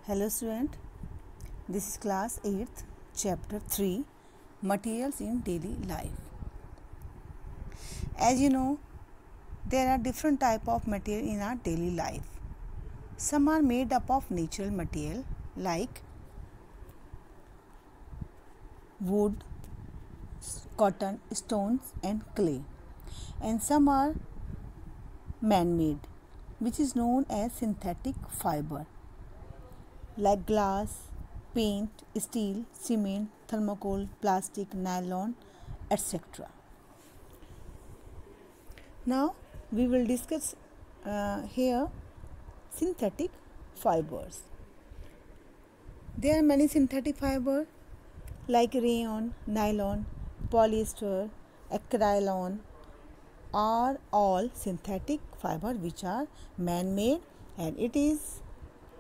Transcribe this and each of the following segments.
Hello student, this is class 8th chapter 3 materials in daily life. As you know, there are different type of material in our daily life. Some are made up of natural material like wood, cotton, stones and clay, and some are man-made, which is known as synthetic fiber like glass, paint, steel, cement, thermocol, plastic, nylon, etc. Now we will discuss here synthetic fibers. There are many synthetic fibers like rayon, nylon, polyester, acrylon are all synthetic fiber which are man-made and it is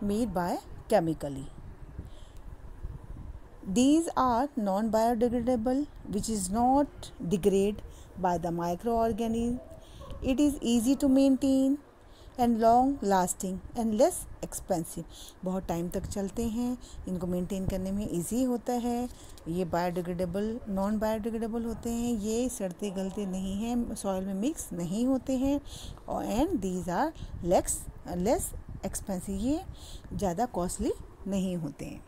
made by chemically. These are non-biodegradable, which is not degrade by the microorganism. It is easy to maintain and long lasting and less expensive. बहुत time तक चलते हैं, इनको maintain करने में easy होता है. ये बायोडिग्रेडेबल नॉन बायोडिग्रेडेबल होते हैं, ये सड़ते गलते नहीं हैं, सॉइल में मिक्स नहीं होते हैं और and these are less expensive, ये ज़्यादा कॉस्टली नहीं होते हैं.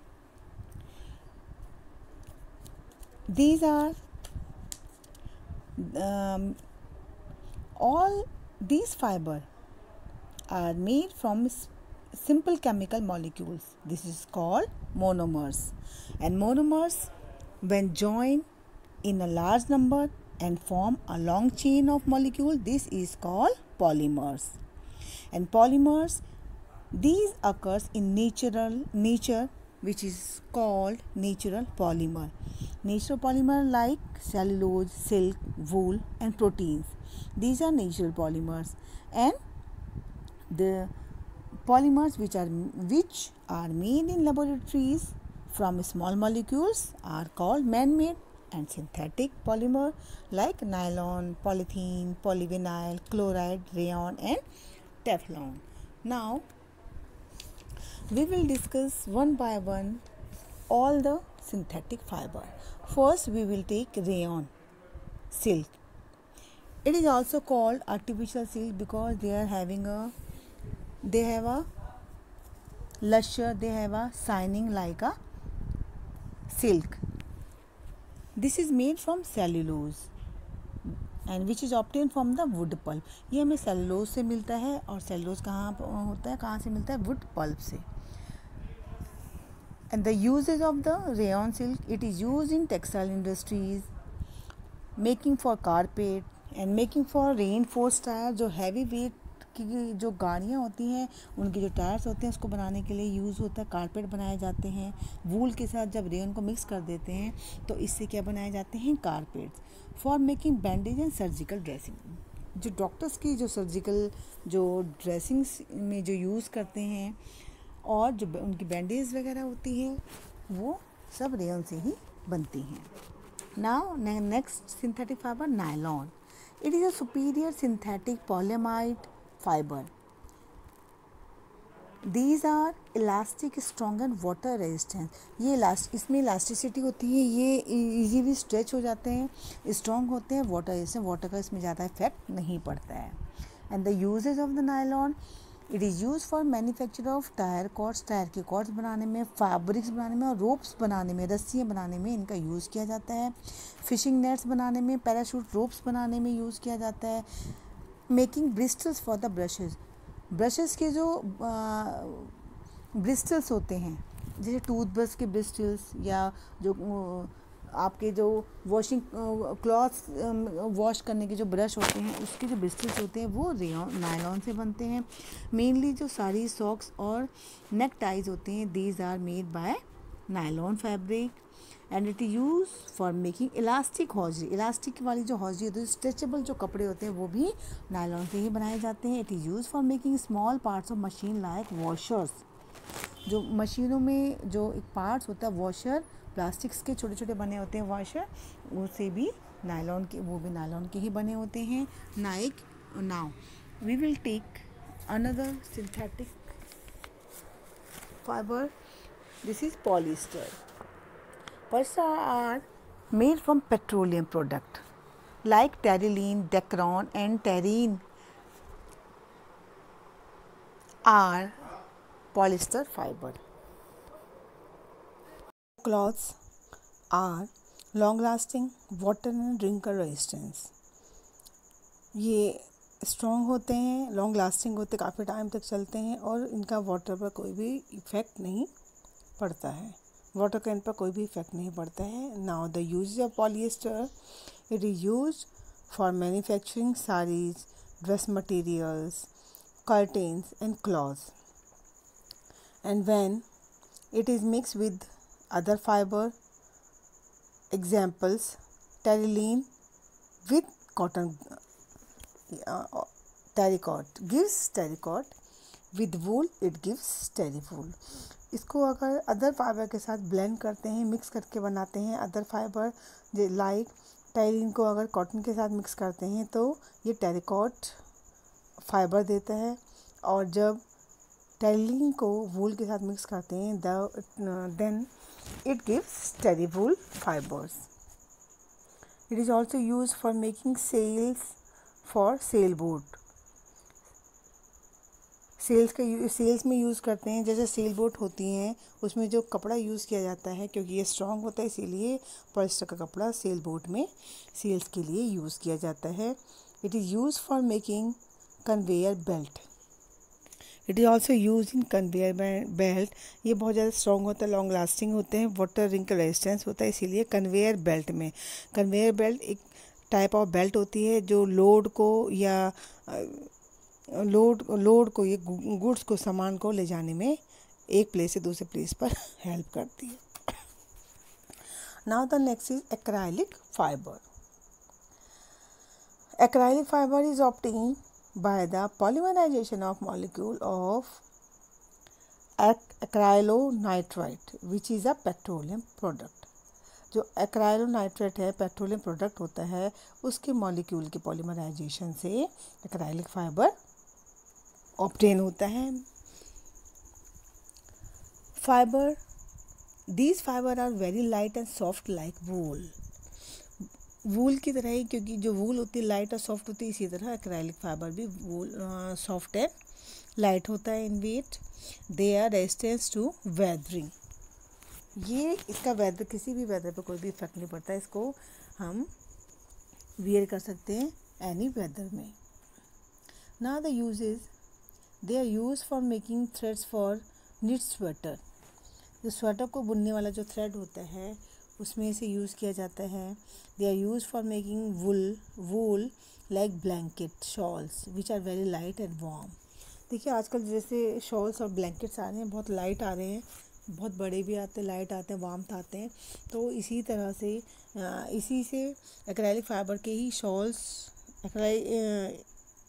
These are all these fiber are made from simple chemical molecules. This is called monomers, and monomers when joined in a large number and form a long chain of molecules, this is called polymers. And polymers, these occurs in nature which is called natural polymer. Natural polymer like cellulose, silk, wool and proteins. These are natural polymers, and the polymers which are made in laboratories from small molecules are called man-made, and synthetic polymer like nylon, polythene, polyvinyl chloride, rayon and Teflon. Now we will discuss one by one all the synthetic fiber. First we will take rayon, silk. It is also called artificial silk because they have a luster, they have a shining like a silk. This is made from cellulose and which is obtained from the wood pulp. ये हमें cellulose से मिलता है और cellulose कहाँ से मिलता है? वुड पल्प से. And the uses of the rayon silk, it is used in textile industries, making for carpet and making for reinforced tire. जो heavy weight की जो गाड़ियाँ होती हैं उनके जो टायर्स होते हैं उसको बनाने के लिए यूज़ होता है. कारपेट बनाए जाते हैं. वूल के साथ जब रेयन को मिक्स कर देते हैं तो इससे क्या बनाए जाते हैं? Carpets. For making bandage and surgical dressing, जो डॉक्टर्स की जो सर्जिकल जो ड्रेसिंग्स में जो यूज़ करते हैं और जो उनकी बैंडेज वगैरह होती है वो सब रेयन से ही बनती हैं. Now next synthetic fibre nylon. It is a superior synthetic polyamide fiber. These are elastic, strong and water resistant. ये इसमें इलास्टिसिटी होती है, ये इजीली स्ट्रेच हो जाते हैं, स्ट्रॉन्ग होते हैं, वाटर रेजिस्टेंट, वाटर का इसमें ज़्यादा इफेक्ट नहीं पड़ता है. And the uses of the nylon, it is use for manufacture of tyre cords, tyre के कॉर्ड्स बनाने में, फैब्रिक्स बनाने में और रोप्स बनाने में, रस्सियाँ बनाने में इनका यूज़ किया जाता है. फिशिंग नेट्स बनाने में, पैराशूट रोप्स बनाने में यूज़ किया जाता है. Making bristles for the brushes के जो ब्रिस्टल्स होते हैं, जैसे टूथब्रश के ब्रिस्टल्स या जो आपके जो वॉशिंग क्लॉथ्स वॉश करने के जो ब्रश होते हैं उसके जो ब्रिस्टल्स होते हैं वो नायलॉन से बनते हैं. मेनली जो साड़ी, सॉक्स और नेक टाइज होते हैं, these are made by nylon fabric. And it use for making elastic hosiery. Elastic वाली जो हॉजरी होती है, स्ट्रेचेबल जो कपड़े होते हैं वो भी नायलॉन से ही बनाए जाते हैं. It is use for making small parts of machine like washers. जो मशीनों में जो एक पार्ट्स होता है वॉशर, प्लास्टिक्स के छोटे छोटे बने होते हैं वॉशर, उसे भी नायलॉन के, वो भी नायलॉन के ही बने होते हैं. Now we will take another synthetic fiber. This is polyester. Polyester are made from petroleum product like terylene, Dacron and terene are polyester fiber. Cloths are long lasting, water and wrinkle resistance. ये strong होते हैं, long lasting होते हैं, काफ़ी time तक चलते हैं और इनका वाटर पर कोई भी इफ़ेक्ट नहीं पड़ता है, वाटर का इन पर कोई भी इफ़ेक्ट नहीं पड़ता है. Now the use of polyester, it is use for manufacturing saris, dress materials, curtains and cloths, and when it is mixed with other fiber, examples terylene with cotton, terracotta gives terracotta, with wool it gives terrywool. इसको अगर other fibre के साथ blend करते हैं, mix करके बनाते हैं, other fibre like terylene को अगर कॉटन के साथ मिक्स करते हैं तो ये टेरिकॉट फाइबर देता है, और जब टेरिलीन को वूल के साथ मिक्स करते हैं then it gives terrywool fibres. It is also use for making sails for sail boat. Sails में यूज़ करते हैं, जैसे सेल बोट होती हैं उसमें जो कपड़ा यूज़ किया जाता है, क्योंकि ये स्ट्रॉन्ग होता है इसीलिए पॉलिस्टर का कपड़ा सेल बोट में सेल्स के लिए यूज़ किया जाता है. It is use for making conveyor belt. It is also use in conveyor belt. ये बहुत ज़्यादा स्ट्रॉन्ग होता है, लॉन्ग लास्टिंग होते हैं, वाटर रिंकल रेजिस्टेंस होता है, इसीलिए कन्वेयर बेल्ट में. कन्वेयर बेल्ट एक टाइप ऑफ बेल्ट होती है जो लोड को या लोड को, ये गुड्स को, सामान को ले जाने में एक प्लेस से दूसरे प्लेस पर हेल्प करती है. Now the next is acrylic fibre. Acrylic fiber is obtained by the polymerization of molecule of acrylonitride, which is a petroleum product. जो acrylonitride है, पेट्रोलियम प्रोडक्ट होता है, उसके मॉलिक्यूल के पॉलीमराइजेशन से एक्राइलिक फाइबर ऑब्टेन होता है. Fibre, these fiber are very light and soft like wool. वूल की तरह ही, क्योंकि जो वूल होती है लाइट और सॉफ्ट होती है, इसी तरह एक्राइलिक फाइबर भी वूल सॉफ्ट एंड लाइट होता है in weight. They are resistance to weathering. ये इसका वेदर, किसी भी वेदर पर कोई भी इफेक्ट नहीं पड़ता, इसको हम वियर कर सकते हैं एनी वेदर में. Now the uses, they are use for making threads for knit sweater. जो स्वेटर को बुनने वाला जो थ्रेड होता है उसमें से यूज़ किया जाता है. They are use for making wool like blanket, shawls which are very light and warm. देखिए आजकल जैसे शॉल्स और ब्लैंकेट्स आ रहे हैं, बहुत लाइट आ रहे हैं, बहुत बड़े भी आते हैं, लाइट आते हैं, वार्म आते हैं. तो इसी तरह से इसी से एक्राइलिक फाइबर के ही शॉल्स,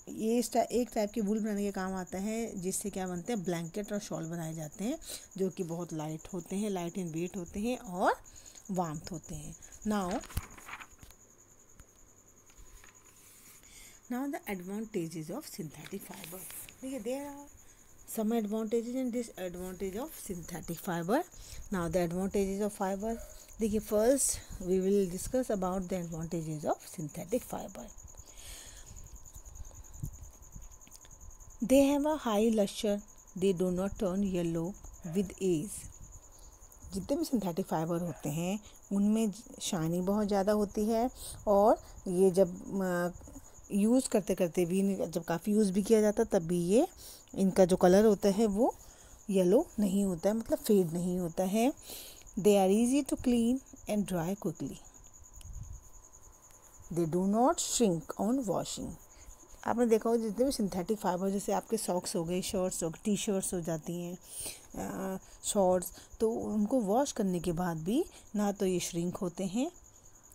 ये एक टाइप के वूल बनाने के काम आता है, जिससे क्या बनते हैं, ब्लैंकेट और शॉल बनाए जाते हैं, जो कि बहुत लाइट होते हैं, लाइट इन वेट होते हैं और वार्मथ होते हैं. Now the advantages of synthetic fiber. देखिए there are some advantages and disadvantages of synthetic fiber. Now the advantages of fiber. देखिए first we will discuss about the advantages of synthetic fiber. They have a high luster. They do not turn yellow with age. जितने भी synthetic fibre होते हैं उनमें shining बहुत ज़्यादा होती है, और ये जब यूज़ करते करते भी, जब काफ़ी यूज़ भी किया जाता तब भी ये, इनका जो कलर होता है वो येलो नहीं होता है, मतलब फेड नहीं होता है. They are easy to clean and dry quickly. They do not shrink on washing. आपने देखा होगा जितने भी सिंथेटिक फाइबर, जैसे आपके सॉक्स हो गए, शर्ट्स हो गए, टी शर्ट्स हो जाती हैं, शॉर्ट्स, तो उनको वॉश करने के बाद भी ना तो ये श्रिंक होते हैं,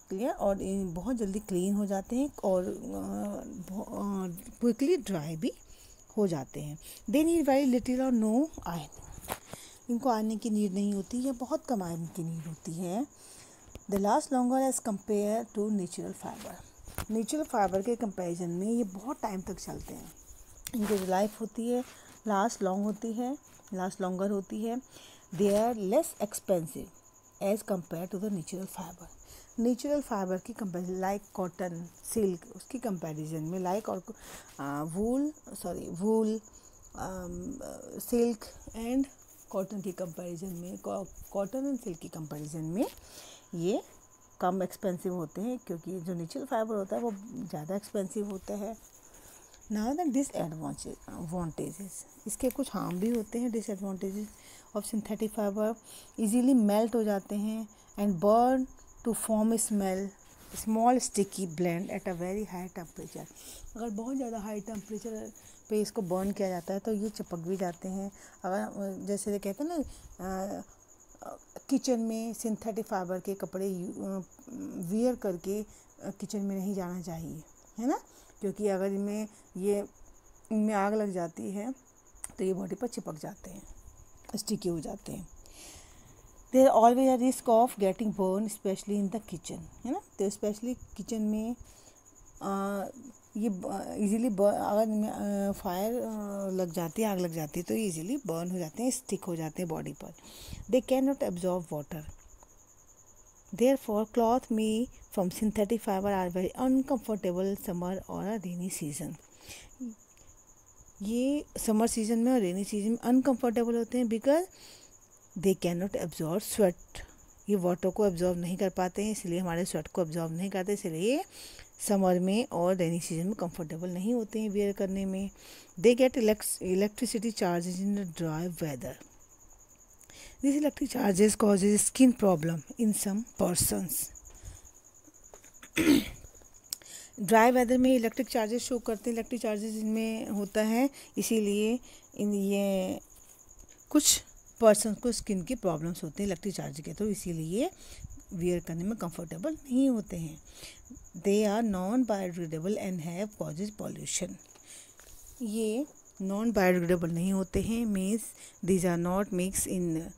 क्लियर, और बहुत जल्दी क्लीन हो जाते हैं और क्विकली ड्राई भी हो जाते हैं. दे नीड वेरी लिटिल और नो आयरन. इनको आयरन की नीड नहीं होती है, बहुत कम आयरन की नीड होती है. They last longer as compare to natural fibre. Natural fibre के कंपैरिजन में ये बहुत टाइम तक चलते हैं. इनकी जो लाइफ होती है लास्ट लॉन्ग होती है, लास्ट लॉन्गर होती है। They are less expensive as compare to the natural fibre. Natural fibre की कंपेरिजन लाइक कॉटन, सिल्क, उसकी कंपैरिजन में लाइक और वूल, सिल्क एंड कॉटन की कंपैरिजन में, कॉटन एंड सिल्क की कंपैरिजन में ये कम एक्सपेंसिव होते हैं, क्योंकि जो नेचुरल फाइबर होता है वो ज़्यादा एक्सपेंसिव होता है। नाउ द डिसएडवांटेजेस, इसके कुछ हार्म भी होते हैं। Disadvantages of synthetic fibre, easily melt हो जाते हैं and burn to form smell small sticky blend at a very high temperature. अगर बहुत ज़्यादा हाई टेम्परेचर पे इसको बर्न किया जाता है तो ये चिपक भी जाते हैं। अगर जैसे कहते हैं ना, किचन में सिंथेटिक फाइबर के कपड़े वियर करके किचन में नहीं जाना चाहिए, है ना, क्योंकि अगर इनमें आग लग जाती है तो ये बॉडी पर चिपक जाते हैं, स्टिकी हो जाते हैं। There always a risk of getting burn specially in the kitchen, है ना, तो स्पेशली किचन में ये इजीली अगर इनमें फायर लग जाती है, आग लग जाती है तो ये इजीली बर्न हो जाते हैं, स्टिक हो जाते हैं बॉडी पर। They can not absorb water, therefore cloth made from synthetic fibre are very uncomfortable summer और अ रेनी सीजन। ये समर सीजन में और रेनी सीजन में अनकम्फर्टेबल होते हैं because they can not absorb sweat. ये वाटर को एब्जॉर्ब नहीं कर पाते हैं, इसलिए हमारे स्वेट को एब्जॉर्ब नहीं करते, इसलिए समर में और रेनी सीजन में कंफर्टेबल नहीं होते हैं वेयर करने में। They get electricity charges in dry weather. This electric charges causes skin problem in some persons. Dry weather में इलेक्ट्रिक चार्जेस शो करते हैं, इलेक्ट्रिक चार्जेस इनमें होता है, इसीलिए ये कुछ पर्सन को स्किन की प्रॉब्लम्स होते हैं इलेक्ट्रिक चार्ज के, तो इसीलिए वियर करने में कंफर्टेबल नहीं होते हैं। They are non biodegradable and have causes pollution. ये नॉन बायोडिग्रेडेबल नहीं होते हैं, means these are not mix in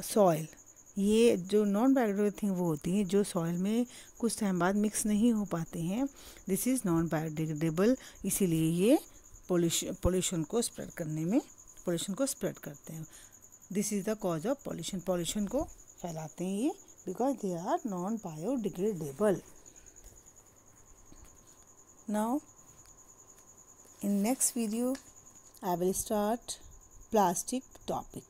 soil. ये जो नॉन बायोडिग्रेडेबल थिंग वो होती हैं जो सॉइल में कुछ टाइम बाद मिक्स नहीं हो पाते हैं। दिस इज़ नॉन बायोडिग्रेडेबल, इसीलिए ये पोल्यूशन को स्प्रेड करते हैं। This is the cause of pollution, pollution को फैलाते हैं ये, because they are non biodegradable. Now in next video I will start plastic topic.